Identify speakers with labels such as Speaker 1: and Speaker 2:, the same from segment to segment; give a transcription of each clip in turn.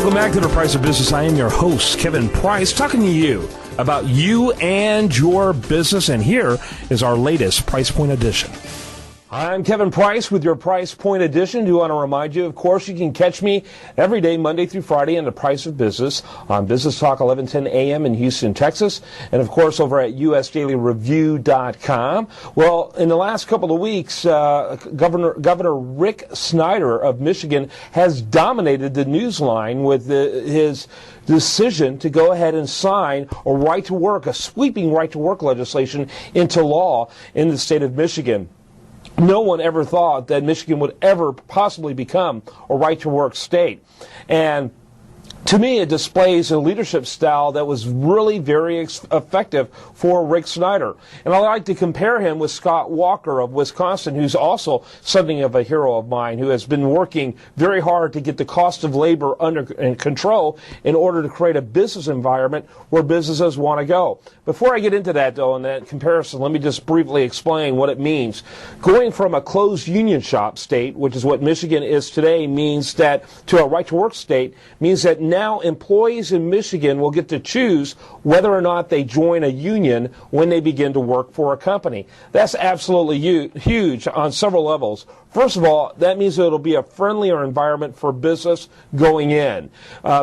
Speaker 1: Welcome back to The Price of Business. I am your host, Kevin Price, talking to you about you and your business. And here is our latest Price Point edition. I'm Kevin Price with your Price Point edition. Do want to remind you, of course, you can catch me every day, Monday through Friday, on The Price of Business on Business Talk 1110 AM in Houston, Texas, and, of course, over at usdailyreview.com. Well, in the last couple of weeks, Governor Rick Snyder of Michigan has dominated the news line with his decision to go ahead and sign a sweeping right-to-work legislation into law in the state of Michigan. No one ever thought that Michigan would ever possibly become a right-to-work state. And to me, it displays a leadership style that was really very effective for Rick Snyder. And I like to compare him with Scott Walker of Wisconsin, who's also something of a hero of mine, who has been working very hard to get the cost of labor under control in order to create a business environment where businesses want to go. Before I get into that, though, in that comparison, let me just briefly explain what it means. Going from a closed union shop state, which is what Michigan is today, means that to a right-to-work state means that now employees in Michigan will get to choose whether or not they join a union when they begin to work for a company. That's absolutely huge on several levels. First of all, that means that it'll be a friendlier environment for business going in.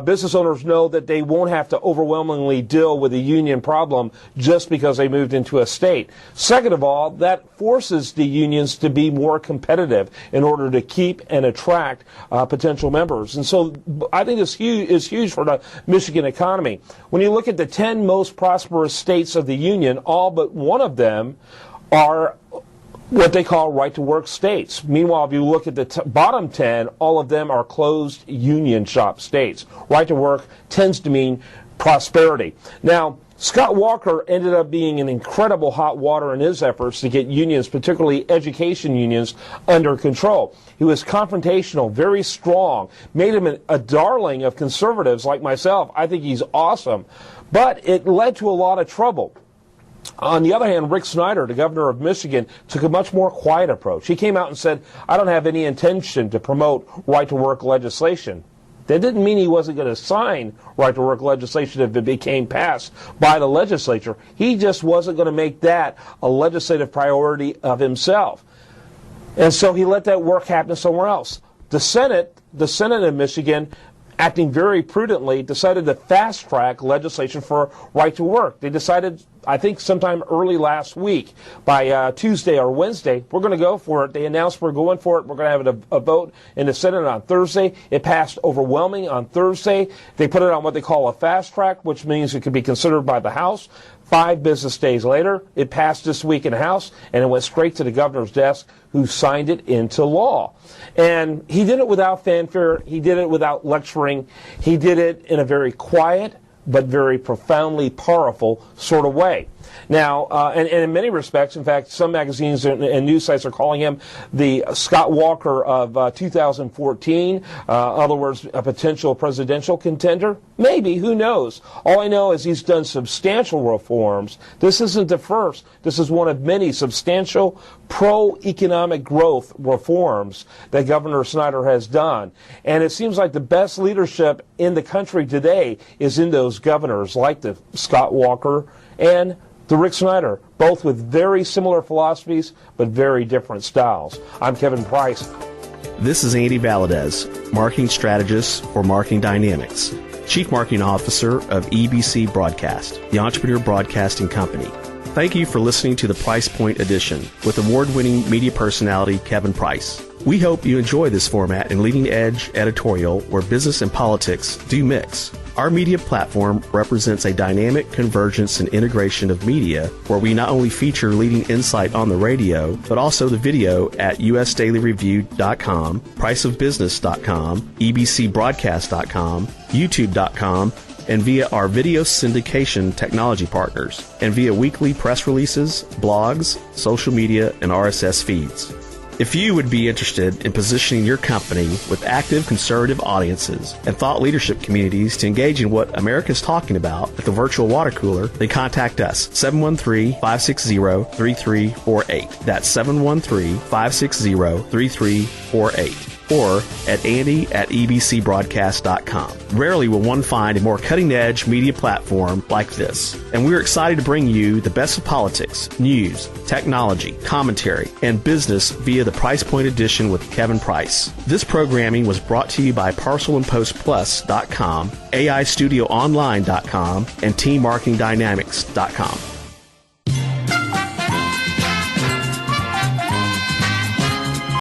Speaker 1: Business owners know that they won't have to overwhelmingly deal with a union problem just because they moved into a state. Second of all, that forces the unions to be more competitive in order to keep and attract potential members. And so I think it's huge for the Michigan economy. When you look at the 10 most prosperous states of the union, all but one of them are what they call right-to-work states. Meanwhile, if you look at the bottom 10, all of them are closed union shop states. Right-to-work tends to mean prosperity. Now, Scott Walker ended up being an incredible hot water in his efforts to get unions, particularly education unions, under control. He was confrontational, very strong, made him a darling of conservatives like myself. I think he's awesome. But it led to a lot of trouble. On the other hand, Rick Snyder, the governor of Michigan, took a much more quiet approach. He came out and said, I don't have any intention to promote right-to-work legislation. That didn't mean he wasn't going to sign right-to-work legislation if it became passed by the legislature. He just wasn't going to make that a legislative priority of himself. And so he let that work happen somewhere else. The Senate in Michigan, acting very prudently, decided to fast-track legislation for right-to-work. They decided, I think sometime early last week, by Tuesday or Wednesday, we're going to go for it. They announced we're going for it. We're going to have a vote in the Senate on Thursday. It passed overwhelming on Thursday. They put it on what they call a fast track, which means it could be considered by the House. 5 business days later, it passed this week in the House, and it went straight to the governor's desk, who signed it into law. And he did it without fanfare. He did it without lecturing. He did it in a very quiet but very profoundly powerful sort of way. Now, and in many respects, in fact, some magazines and news sites are calling him the Scott Walker of 2014. In other words, a potential presidential contender. Maybe, who knows? All I know is he's done substantial reforms. This isn't the first. This is one of many substantial pro-economic growth reforms that Governor Snyder has done. And it seems like the best leadership in the country today is in those governors like the Scott Walker and the Rick Snyder, both with very similar philosophies but very different styles. I'm Kevin Price.
Speaker 2: This is Andy Valadez, marketing strategist for Marketing Dynamics, Chief Marketing Officer of EBC Broadcast, the entrepreneur broadcasting company. Thank you for listening to the Price Point Edition with award-winning media personality Kevin Price. We hope you enjoy this format and leading-edge editorial where business and politics do mix. Our media platform represents a dynamic convergence and integration of media where we not only feature leading insight on the radio, but also the video at usdailyreview.com, priceofbusiness.com, ebcbroadcast.com, youtube.com, and via our video syndication technology partners, and via weekly press releases, blogs, social media, and RSS feeds. If you would be interested in positioning your company with active conservative audiences and thought leadership communities to engage in what America is talking about at the virtual water cooler, then contact us, 713-560-3348. That's 713-560-3348. or at andy@ebcbroadcast.com. Rarely will one find a more cutting-edge media platform like this, and we're excited to bring you the best of politics, news, technology, commentary, and business via the Price Point Edition with Kevin Price. This programming was brought to you by ParcelandPostPlus.com, AIStudioOnline.com, and TeamMarketingDynamics.com.